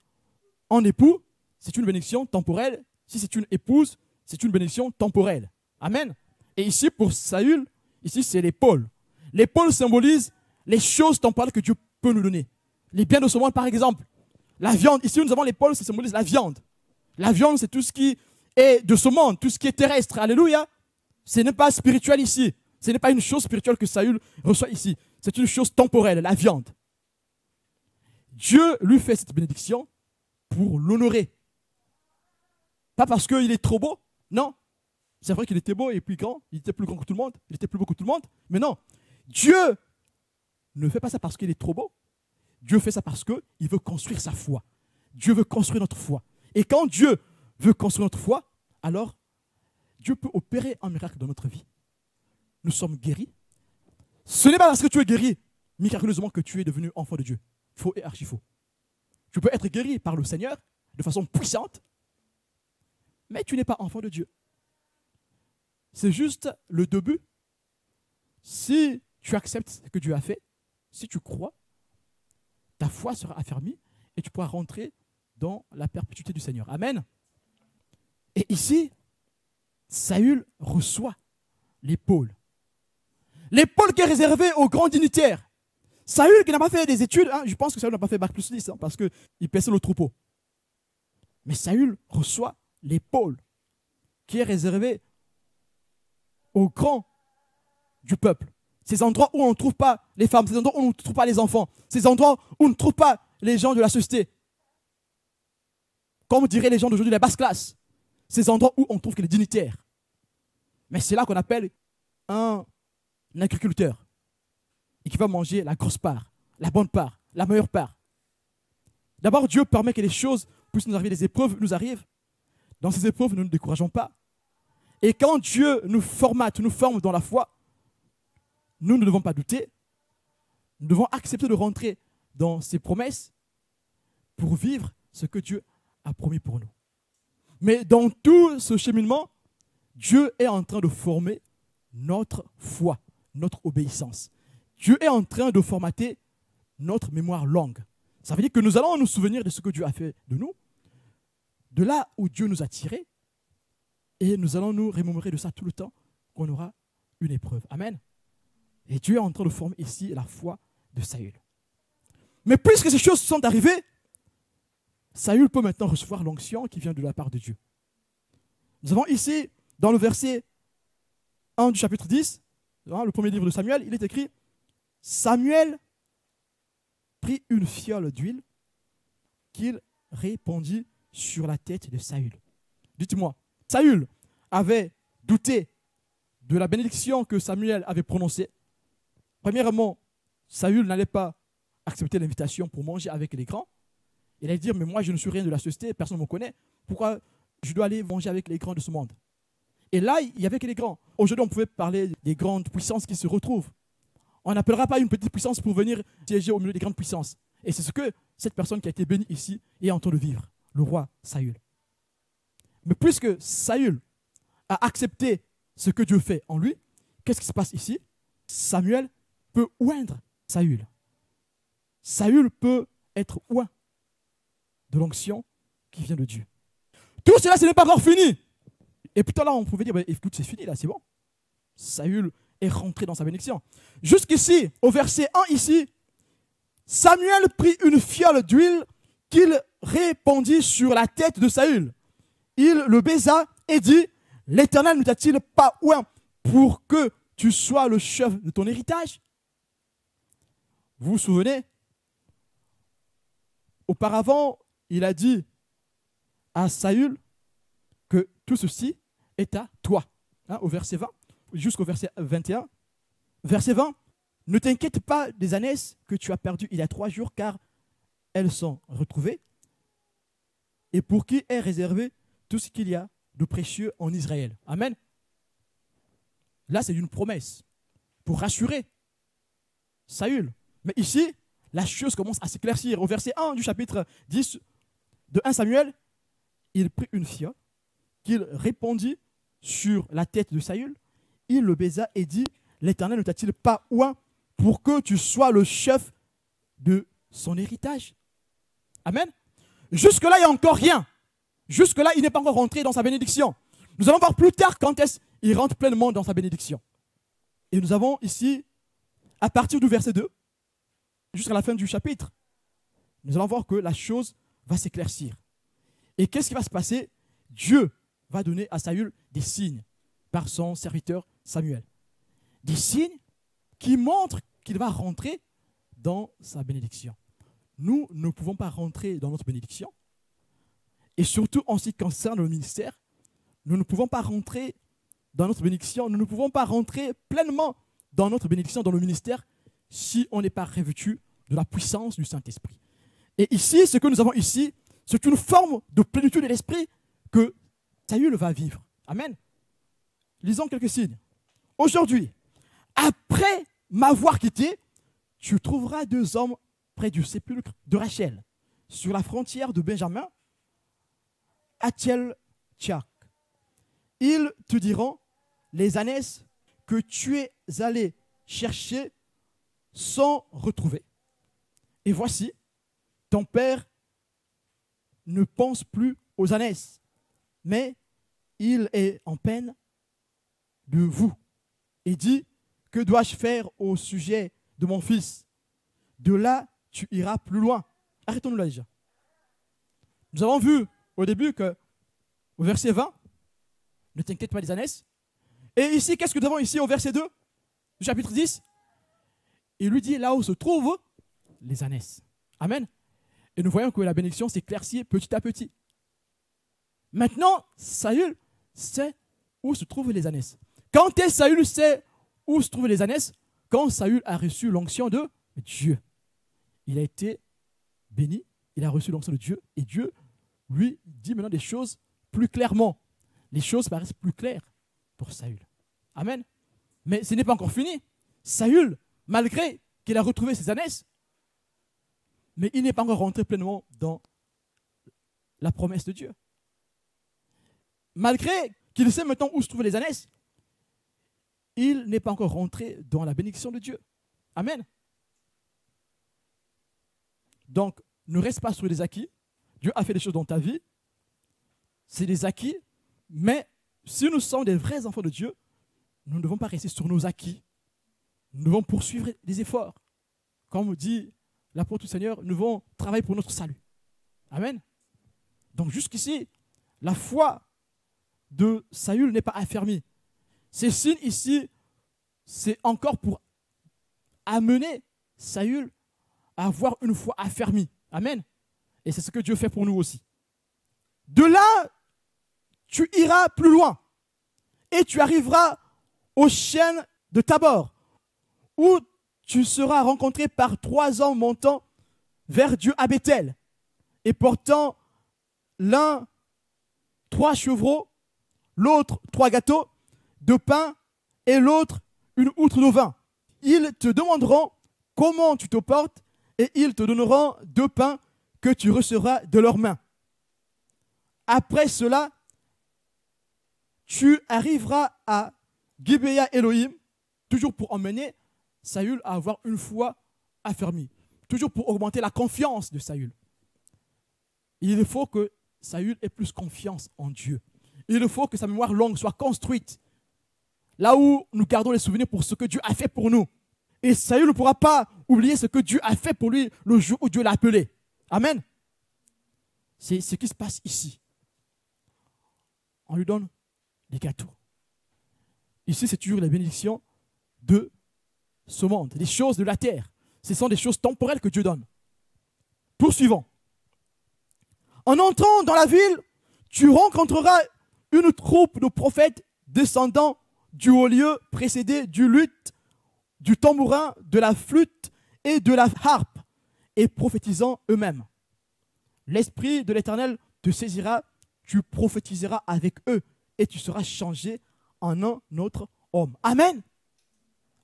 un époux, c'est une bénédiction temporelle. Si c'est une épouse, c'est une bénédiction temporelle. Amen. Et ici, pour Saül, ici, c'est l'épaule. L'épaule symbolise les choses temporelles que Dieu peut nous donner. Les biens de ce monde, par exemple. La viande. Ici, nous avons l'épaule, ça symbolise la viande. La viande, c'est tout ce qui est de ce monde, tout ce qui est terrestre. Alléluia. Ce n'est pas spirituel ici. Ce n'est pas une chose spirituelle que Saül reçoit ici. C'est une chose temporelle, la viande. Dieu lui fait cette bénédiction pour l'honorer. Pas parce qu'il est trop beau, non. C'est vrai qu'il était beau et puis grand, il était plus grand que tout le monde, il était plus beau que tout le monde, mais non. Dieu ne fait pas ça parce qu'il est trop beau. Dieu fait ça parce qu'il veut construire sa foi. Dieu veut construire notre foi. Et quand Dieu veut construire notre foi, alors Dieu peut opérer un miracle dans notre vie. Nous sommes guéris. Ce n'est pas parce que tu es guéri miraculeusement que tu es devenu enfant de Dieu. Faux et archi faux. Tu peux être guéri par le Seigneur de façon puissante, mais tu n'es pas enfant de Dieu. C'est juste le début. Si tu acceptes ce que Dieu a fait, si tu crois, ta foi sera affermie et tu pourras rentrer dans la perpétuité du Seigneur. Amen. Et ici, Saül reçoit l'épaule. L'épaule qui est réservée aux grands dignitaires. Saül qui n'a pas fait des études, je pense que Saül n'a pas fait bac plus 10 parce qu'il paissait le troupeau. Mais Saül reçoit l'épaule qui est réservée aux grands du peuple. Ces endroits où on ne trouve pas les femmes, ces endroits où on ne trouve pas les enfants, ces endroits où on ne trouve pas les gens de la société. Comme diraient les gens d'aujourd'hui, la basse classe. Ces endroits où on trouve que les dignitaires. Mais c'est là qu'on appelle un agriculteur. Et qui va manger la grosse part, la bonne part, la meilleure part. D'abord, Dieu permet que les choses puissent nous arriver, les épreuves nous arrivent. Dans ces épreuves, nous ne nous décourageons pas. Et quand Dieu nous formate, nous forme dans la foi, nous ne devons pas douter. Nous devons accepter de rentrer dans ses promesses pour vivre ce que Dieu a promis pour nous. Mais dans tout ce cheminement, Dieu est en train de former notre foi, notre obéissance. Dieu est en train de formater notre mémoire longue. Ça veut dire que nous allons nous souvenir de ce que Dieu a fait de nous, de là où Dieu nous a tirés, et nous allons nous remémorer de ça tout le temps qu'on aura une épreuve. Amen. Et Dieu est en train de former ici la foi de Saül. Mais puisque ces choses sont arrivées, Saül peut maintenant recevoir l'onction qui vient de la part de Dieu. Nous avons ici, dans le verset 1 du chapitre 10, le premier livre de Samuel, il est écrit « Samuel prit une fiole d'huile qu'il répandit sur la tête de Saül. » Dites-moi, Saül avait douté de la bénédiction que Samuel avait prononcée. Premièrement, Saül n'allait pas accepter l'invitation pour manger avec les grands. Il allait dire, mais moi je ne suis rien de la société, personne ne me connaît. Pourquoi je dois aller manger avec les grands de ce monde? Et là, il n'y avait que les grands. Aujourd'hui, on pouvait parler des grandes puissances qui se retrouvent. On n'appellera pas une petite puissance pour venir siéger au milieu des grandes puissances. Et c'est ce que cette personne qui a été bénie ici est en train de vivre, le roi Saül. Mais puisque Saül a accepté ce que Dieu fait en lui, qu'est-ce qui se passe ici? Samuel peut oindre Saül. Saül peut être oint de l'onction qui vient de Dieu. Tout cela, ce n'est pas encore fini. Et plutôt là, on pouvait dire, écoute, c'est fini, là, c'est bon. Saül est rentré dans sa bénédiction. Jusqu'ici, au verset 1 ici, Samuel prit une fiole d'huile qu'il répandit sur la tête de Saül. Il le baisa et dit, l'Éternel ne t'a-t-il pas oint pour que tu sois le chef de ton héritage? Vous vous souvenez? Auparavant, il a dit à Saül que tout ceci est à toi. Au verset 20, jusqu'au verset 21. Verset 20, ne t'inquiète pas des ânesses que tu as perdues il y a 3 jours, car elles sont retrouvées, et pour qui est réservé tout ce qu'il y a de précieux en Israël. Amen. Là, c'est une promesse pour rassurer Saül. Mais ici, la chose commence à s'éclaircir. Au verset 1 du chapitre 10 de 1 Samuel, il prit une fiole qu'il répandit sur la tête de Saül. Il le baisa et dit, l'Éternel ne t'a-t-il pas oint pour que tu sois le chef de son héritage? Amen. Jusque-là, il n'y a encore rien. Jusque-là, il n'est pas encore rentré dans sa bénédiction. Nous allons voir plus tard quand est-ce qu'il rentre pleinement dans sa bénédiction. Et nous avons ici, à partir du verset 2, jusqu'à la fin du chapitre, nous allons voir que la chose va s'éclaircir. Et qu'est-ce qui va se passer? Dieu va donner à Saül des signes par son serviteur Samuel. Des signes qui montrent qu'il va rentrer dans sa bénédiction. Nous ne pouvons pas rentrer dans notre bénédiction. Et surtout en ce qui concerne le ministère, nous ne pouvons pas rentrer dans notre bénédiction, nous ne pouvons pas rentrer pleinement dans notre bénédiction, dans le ministère, si on n'est pas revêtu de la puissance du Saint-Esprit. Et ici, ce que nous avons ici, c'est une forme de plénitude de l'Esprit que Saül va vivre. Amen. Lisons quelques signes. Aujourd'hui, après m'avoir quitté, tu trouveras 2 hommes près du sépulcre de Rachel, sur la frontière de Benjamin, à Tel-Tchak. Ils te diront, les ânesses que tu es allé chercher sont retrouvées. Et voici, ton père ne pense plus aux ânesses, mais il est en peine de vous. Et dit, que dois-je faire au sujet de mon fils? De là, tu iras plus loin. Arrêtons-nous là déjà. Nous avons vu au début que, au verset 20, ne t'inquiète pas des ânesses. Et ici, qu'est-ce que nous avons ici au verset 2 du chapitre 10? il lui dit là où se trouvent les ânesses. Amen. Et nous voyons que la bénédiction s'éclaircit petit à petit. Maintenant, Saül sait où se trouvent les ânesses. Quand est Saül sait où se trouvent les ânesses? Quand Saül a reçu l'onction de Dieu. Il a été béni, il a reçu l'onction de Dieu, et Dieu lui dit maintenant des choses plus clairement. Les choses paraissent plus claires pour Saül. Amen. Mais ce n'est pas encore fini. Saül, malgré qu'il a retrouvé ses ânesses, mais il n'est pas encore rentré pleinement dans la promesse de Dieu. Malgré qu'il sait maintenant où se trouvent les ânesses, il n'est pas encore rentré dans la bénédiction de Dieu. Amen. Donc, ne reste pas sur les acquis. Dieu a fait des choses dans ta vie. C'est des acquis. Mais si nous sommes des vrais enfants de Dieu, nous ne devons pas rester sur nos acquis. Nous devons poursuivre les efforts. Comme dit l'apôtre du Seigneur, nous devons travailler pour notre salut. Amen. Donc jusqu'ici, la foi de Saül n'est pas affermie. Ces signes ici, c'est encore pour amener Saül à avoir une foi affermie. Amen. Et c'est ce que Dieu fait pour nous aussi. De là, tu iras plus loin et tu arriveras aux chênes de Tabor, où tu seras rencontré par 3 hommes montant vers Dieu à Bethel et portant l'un 3 chevreaux, l'autre 3 gâteaux de pain et l'autre une outre de vin. Ils te demanderont comment tu te portes et ils te donneront 2 pains que tu recevras de leurs mains. Après cela, tu arriveras à Gibéa Elohim, toujours pour emmener Saül à avoir une foi affermie, toujours pour augmenter la confiance de Saül. Il faut que Saül ait plus confiance en Dieu. Il faut que sa mémoire longue soit construite, là où nous gardons les souvenirs pour ce que Dieu a fait pour nous. Et Saül ne pourra pas oublier ce que Dieu a fait pour lui le jour où Dieu l'a appelé. Amen. C'est ce qui se passe ici. On lui donne des gâteaux. Ici, c'est toujours la bénédiction de ce monde, les choses de la terre. Ce sont des choses temporelles que Dieu donne. Poursuivons. En entrant dans la ville, tu rencontreras une troupe de prophètes descendant du haut lieu, précédés du luth, du tambourin, de la flûte et de la harpe, et prophétisant eux-mêmes. L'Esprit de l'Éternel te saisira, tu prophétiseras avec eux, et tu seras changé en un autre homme. Amen.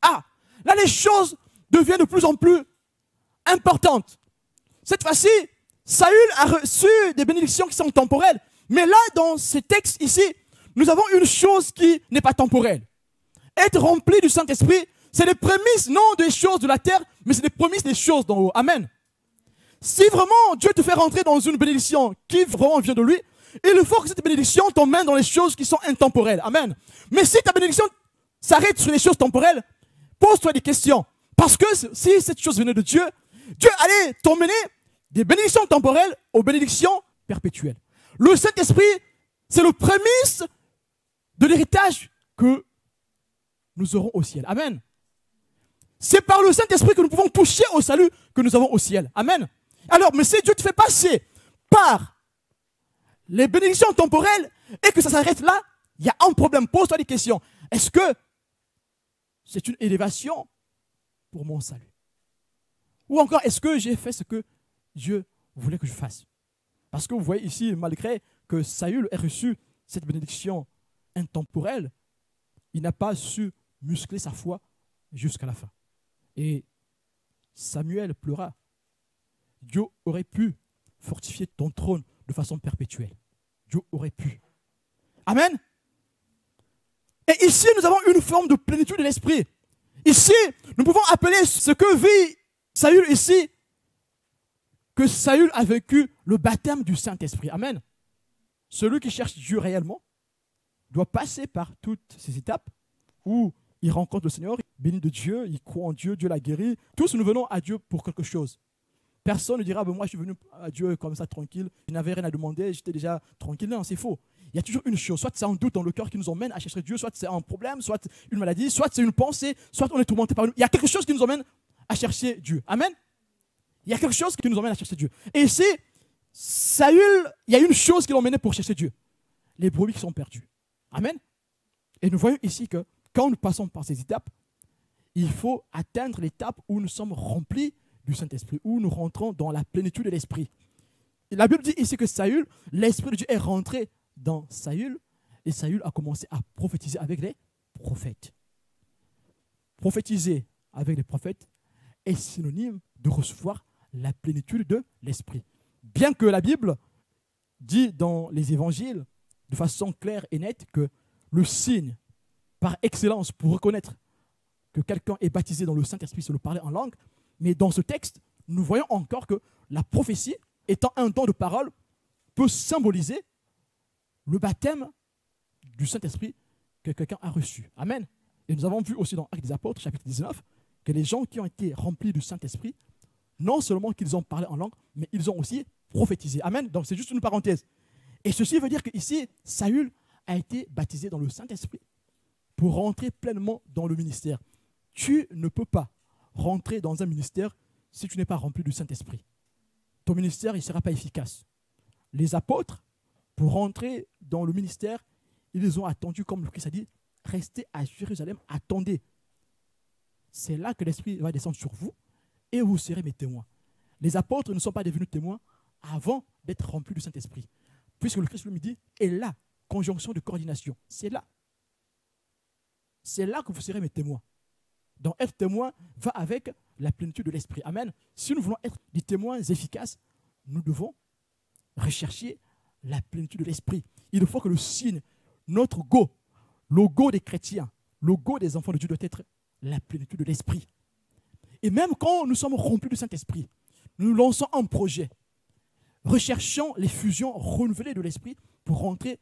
Ah, là les choses deviennent de plus en plus importantes. Cette fois-ci, Saül a reçu des bénédictions qui sont temporelles. Mais là, dans ces textes ici, nous avons une chose qui n'est pas temporelle. Être rempli du Saint-Esprit, c'est les prémices, non des choses de la terre, mais c'est les prémices des choses d'en haut. Amen. Si vraiment Dieu te fait rentrer dans une bénédiction qui vraiment vient de lui, il faut que cette bénédiction t'emmène dans les choses qui sont intemporelles. Amen. Mais si ta bénédiction s'arrête sur les choses temporelles, pose-toi des questions. Parce que si cette chose venait de Dieu, Dieu allait t'emmener des bénédictions temporelles aux bénédictions perpétuelles. Le Saint-Esprit, c'est le prémisse de l'héritage que nous aurons au ciel. Amen. C'est par le Saint-Esprit que nous pouvons toucher au salut que nous avons au ciel. Amen. Alors, mais si Dieu te fait passer par les bénédictions temporelles et que ça s'arrête là, il y a un problème. Pose-toi des questions. Est-ce que c'est une élévation pour mon salut? Ou encore, est-ce que j'ai fait ce que Dieu voulait que je fasse? Parce que vous voyez ici, malgré que Saül ait reçu cette bénédiction intemporelle, il n'a pas su muscler sa foi jusqu'à la fin. Et Samuel pleura. Dieu aurait pu fortifier ton trône de façon perpétuelle. Dieu aurait pu. Amen. Et ici, nous avons une forme de plénitude de l'esprit. Ici, nous pouvons appeler ce que vit Saül ici, que Saül a vécu le baptême du Saint-Esprit. Amen. Celui qui cherche Dieu réellement doit passer par toutes ces étapes où il rencontre le Seigneur, il bénit de Dieu, il croit en Dieu, Dieu l'a guéri. Tous nous venons à Dieu pour quelque chose. Personne ne dira, moi je suis venu à Dieu comme ça tranquille, je n'avais rien à demander, j'étais déjà tranquille. Non, c'est faux. Il y a toujours une chose, soit c'est un doute dans le cœur qui nous emmène à chercher Dieu, soit c'est un problème, soit une maladie, soit c'est une pensée, soit on est tourmenté par une... Il y a quelque chose qui nous emmène à chercher Dieu. Amen. Il y a quelque chose qui nous emmène à chercher Dieu. Et ici, Saül, il y a une chose qui l'emmenait pour chercher Dieu. Les brebis qui sont perdues. Amen. Et nous voyons ici que quand nous passons par ces étapes, il faut atteindre l'étape où nous sommes remplis du Saint-Esprit, où nous rentrons dans la plénitude de l'Esprit. Et la Bible dit ici que Saül, l'Esprit de Dieu est rentré dans Saül, et Saül a commencé à prophétiser avec les prophètes. Prophétiser avec les prophètes est synonyme de recevoir la plénitude de l'Esprit. Bien que la Bible dit dans les évangiles, de façon claire et nette, que le signe par excellence pour reconnaître que quelqu'un est baptisé dans le Saint-Esprit, c'est le parler en langue, mais dans ce texte, nous voyons encore que la prophétie, étant un don de parole, peut symboliser le baptême du Saint-Esprit que quelqu'un a reçu. Amen. Et nous avons vu aussi dans Actes des Apôtres, chapitre 19, que les gens qui ont été remplis du Saint-Esprit, non seulement qu'ils ont parlé en langue, mais ils ont aussi prophétisé. Amen. Donc c'est juste une parenthèse. Et ceci veut dire qu'ici, Saül a été baptisé dans le Saint-Esprit pour rentrer pleinement dans le ministère. Tu ne peux pas rentrer dans un ministère si tu n'es pas rempli du Saint-Esprit. Ton ministère, il ne sera pas efficace. Les apôtres, pour rentrer dans le ministère, ils ont attendu, comme le Christ a dit, restez à Jérusalem, attendez. C'est là que l'Esprit va descendre sur vous et vous serez mes témoins. Les apôtres ne sont pas devenus témoins avant d'être remplis du Saint-Esprit. Puisque le Christ lui dit, et là, conjonction de coordination, c'est là. C'est là que vous serez mes témoins. Donc être témoin va avec la plénitude de l'Esprit. Amen. Si nous voulons être des témoins efficaces, nous devons rechercher la plénitude de l'Esprit. Il faut que le signe, notre go, le go des chrétiens, le go des enfants de Dieu doit être la plénitude de l'Esprit. Et même quand nous sommes remplis du Saint-Esprit, nous lançons un projet. Recherchons les fusions renouvelées de l'Esprit pour rentrer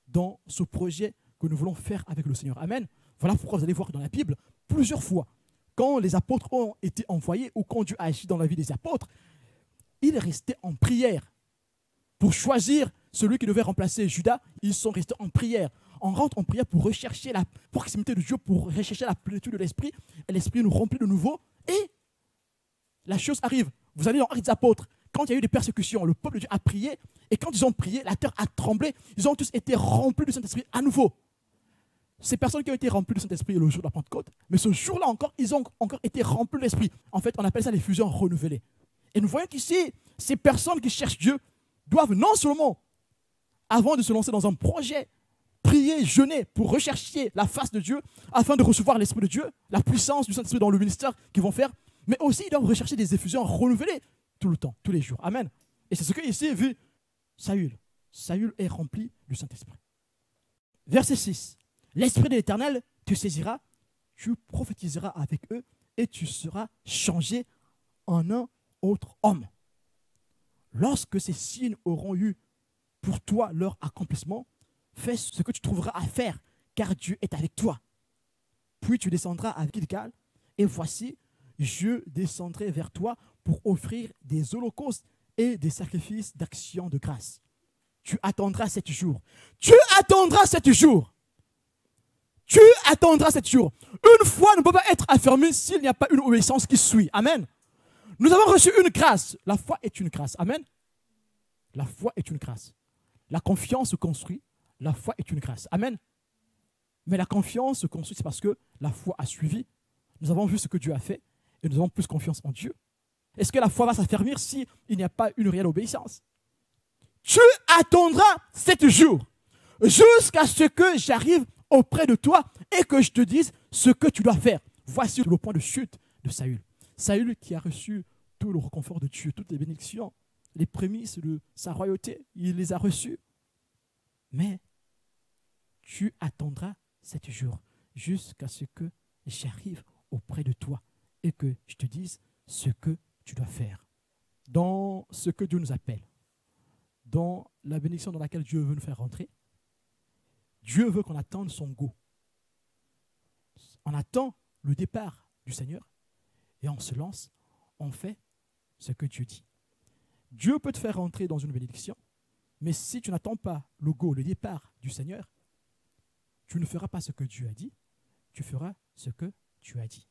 dans ce projet que nous voulons faire avec le Seigneur. Amen. Voilà pourquoi vous allez voir dans la Bible, plusieurs fois, quand les apôtres ont été envoyés ou quand Dieu a agi dans la vie des apôtres, ils restaient en prière. Pour choisir celui qui devait remplacer Judas, ils sont restés en prière. On rentre en prière pour rechercher la proximité de Dieu, pour rechercher la plénitude de l'Esprit. Et l'Esprit nous remplit de nouveau. Et la chose arrive. Vous allez dans Actes des Apôtres. Quand il y a eu des persécutions, le peuple de Dieu a prié. Et quand ils ont prié, la terre a tremblé. Ils ont tous été remplis du Saint-Esprit à nouveau. Ces personnes qui ont été remplies du Saint-Esprit le jour de la Pentecôte, mais ce jour-là encore, ils ont encore été remplis de l'Esprit. En fait, on appelle ça les fusions renouvelées. Et nous voyons qu'ici, ces personnes qui cherchent Dieu doivent non seulement, avant de se lancer dans un projet, prier, jeûner pour rechercher la face de Dieu, afin de recevoir l'Esprit de Dieu, la puissance du Saint-Esprit dans le ministère qu'ils vont faire, mais aussi ils doivent rechercher des effusions renouvelées tout le temps, tous les jours. Amen. Et c'est ce que ici vu Saül. Saül est rempli du Saint-Esprit. Verset 6. L'Esprit de l'Éternel te saisira, tu prophétiseras avec eux et tu seras changé en un autre homme. Lorsque ces signes auront eu pour toi leur accomplissement, fais ce que tu trouveras à faire, car Dieu est avec toi. Puis tu descendras à Gilgal, et voici, je descendrai vers toi pour offrir des holocaustes et des sacrifices d'action de grâce. Tu attendras 7 jours. Tu attendras 7 jours. Tu attendras 7 jours. Une foi ne peut pas être affermie s'il n'y a pas une obéissance qui suit. Amen. Nous avons reçu une grâce. La foi est une grâce. Amen. La foi est une grâce. La confiance se construit. La foi est une grâce. Amen. Mais la confiance se construit, c'est parce que la foi a suivi. Nous avons vu ce que Dieu a fait et nous avons plus confiance en Dieu. Est-ce que la foi va s'affermir s'il n'y a pas une réelle obéissance? Tu attendras 7 jours jusqu'à ce que j'arrive auprès de toi et que je te dise ce que tu dois faire. Voici le point de chute de Saül. Saül qui a reçu tout le réconfort de Dieu, toutes les bénédictions, les prémices de sa royauté, il les a reçues. Mais tu attendras 7 jours jusqu'à ce que j'arrive auprès de toi et que je te dise ce que tu dois faire. Dans ce que Dieu nous appelle, dans la bénédiction dans laquelle Dieu veut nous faire rentrer, Dieu veut qu'on attende son go. On attend le départ du Seigneur et on se lance, on fait ce que Dieu dit. Dieu peut te faire rentrer dans une bénédiction, mais si tu n'attends pas le go, le départ du Seigneur, tu ne feras pas ce que Dieu a dit, tu feras ce que tu as dit.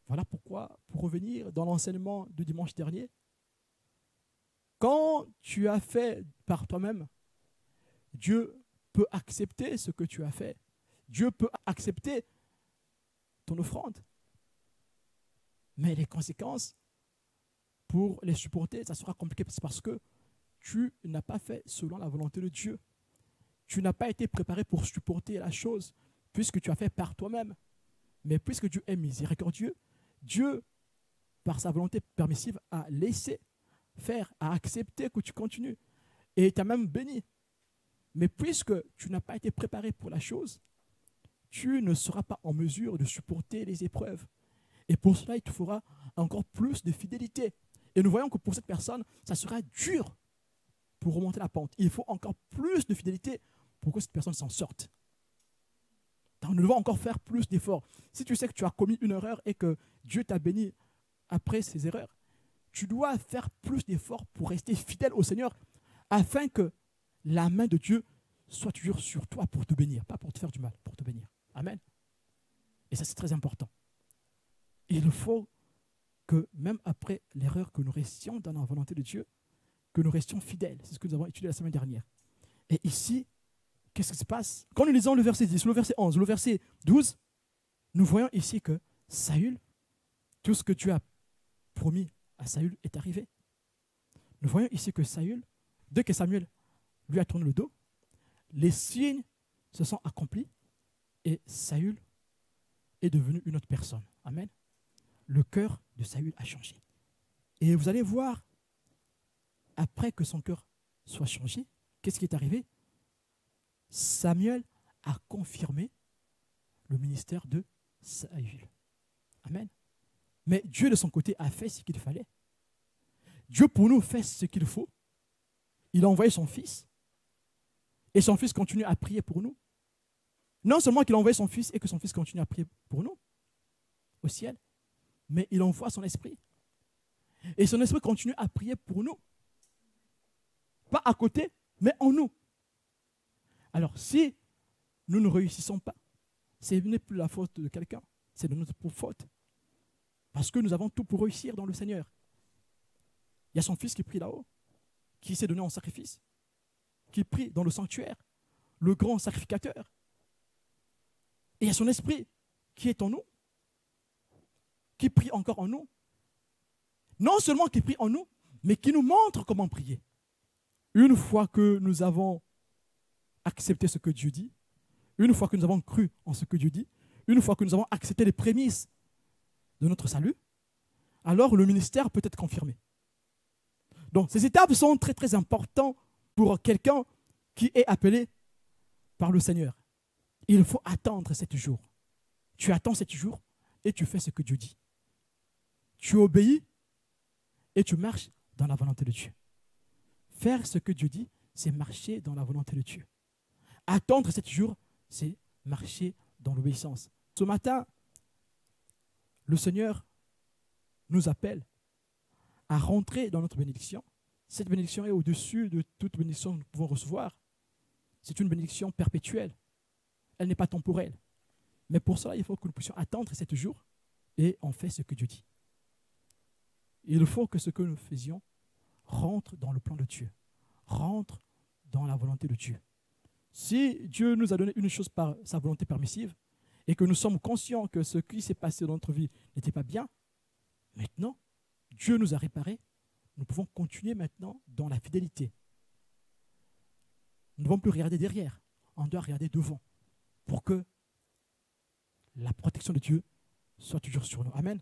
Voilà pourquoi, pour revenir dans l'enseignement du dimanche dernier, quand tu as fait par toi-même, Dieu peut accepter ce que tu as fait. Dieu peut accepter ton offrande. Mais les conséquences, pour les supporter, ça sera compliqué parce que tu n'as pas fait selon la volonté de Dieu. Tu n'as pas été préparé pour supporter la chose puisque tu as fait par toi-même. Mais puisque Dieu est miséricordieux, Dieu, par sa volonté permissive, a laissé faire, a accepté que tu continues et t'a même béni. Mais puisque tu n'as pas été préparé pour la chose, tu ne seras pas en mesure de supporter les épreuves. Et pour cela, il te faudra encore plus de fidélité. Et nous voyons que pour cette personne, ça sera dur pour remonter la pente. Il faut encore plus de fidélité pour que cette personne s'en sorte. Donc, nous devons encore faire plus d'efforts. Si tu sais que tu as commis une erreur et que Dieu t'a béni après ces erreurs, tu dois faire plus d'efforts pour rester fidèle au Seigneur afin que la main de Dieu soit toujours sur toi pour te bénir, pas pour te faire du mal, pour te bénir. Amen. Et ça, c'est très important. Il faut que même après l'erreur, que nous restions dans la volonté de Dieu, que nous restions fidèles. C'est ce que nous avons étudié la semaine dernière. Et ici, qu'est-ce qui se passe? Quand nous lisons le verset 10, le verset 11, le verset 12, nous voyons ici que Saül, tout ce que Dieu a promis à Saül est arrivé. Nous voyons ici que Saül, dès que Samuel lui a tourné le dos, les signes se sont accomplis et Saül est devenu une autre personne. Amen. Le cœur de Saül a changé. Et vous allez voir, après que son cœur soit changé, qu'est-ce qui est arrivé? Samuel a confirmé le ministère de Saül. Amen. Mais Dieu de son côté a fait ce qu'il fallait. Dieu pour nous fait ce qu'il faut. Il a envoyé son fils. Et son fils continue à prier pour nous. Non seulement qu'il a envoyé son fils et que son fils continue à prier pour nous au ciel, mais il envoie son esprit. Et son esprit continue à prier pour nous. Pas à côté, mais en nous. Alors si nous ne réussissons pas, ce n'est plus la faute de quelqu'un, c'est de notre faute. Parce que nous avons tout pour réussir dans le Seigneur. Il y a son fils qui prie là-haut, qui s'est donné en sacrifice, qui prie dans le sanctuaire, le grand sacrificateur. Et il y a son esprit qui est en nous, qui prie encore en nous. Non seulement qui prie en nous, mais qui nous montre comment prier. Une fois que nous avons accepté ce que Dieu dit, une fois que nous avons cru en ce que Dieu dit, une fois que nous avons accepté les prémices de notre salut, alors le ministère peut être confirmé. Donc ces étapes sont très très importantes pour quelqu'un qui est appelé par le Seigneur. Il faut attendre 7 jours. Tu attends 7 jours et tu fais ce que Dieu dit. Tu obéis et tu marches dans la volonté de Dieu. Faire ce que Dieu dit, c'est marcher dans la volonté de Dieu. Attendre 7 jours, c'est marcher dans l'obéissance. Ce matin, le Seigneur nous appelle à rentrer dans notre bénédiction. Cette bénédiction est au-dessus de toute bénédiction que nous pouvons recevoir. C'est une bénédiction perpétuelle. Elle n'est pas temporelle. Mais pour cela, il faut que nous puissions attendre 7 jours et on fait ce que Dieu dit. Il faut que ce que nous faisions rentre dans le plan de Dieu, rentre dans la volonté de Dieu. Si Dieu nous a donné une chose par sa volonté permissive et que nous sommes conscients que ce qui s'est passé dans notre vie n'était pas bien, maintenant, Dieu nous a réparés, nous pouvons continuer maintenant dans la fidélité. Nous ne devons plus regarder derrière, on doit regarder devant pour que la protection de Dieu soit toujours sur nous. Amen.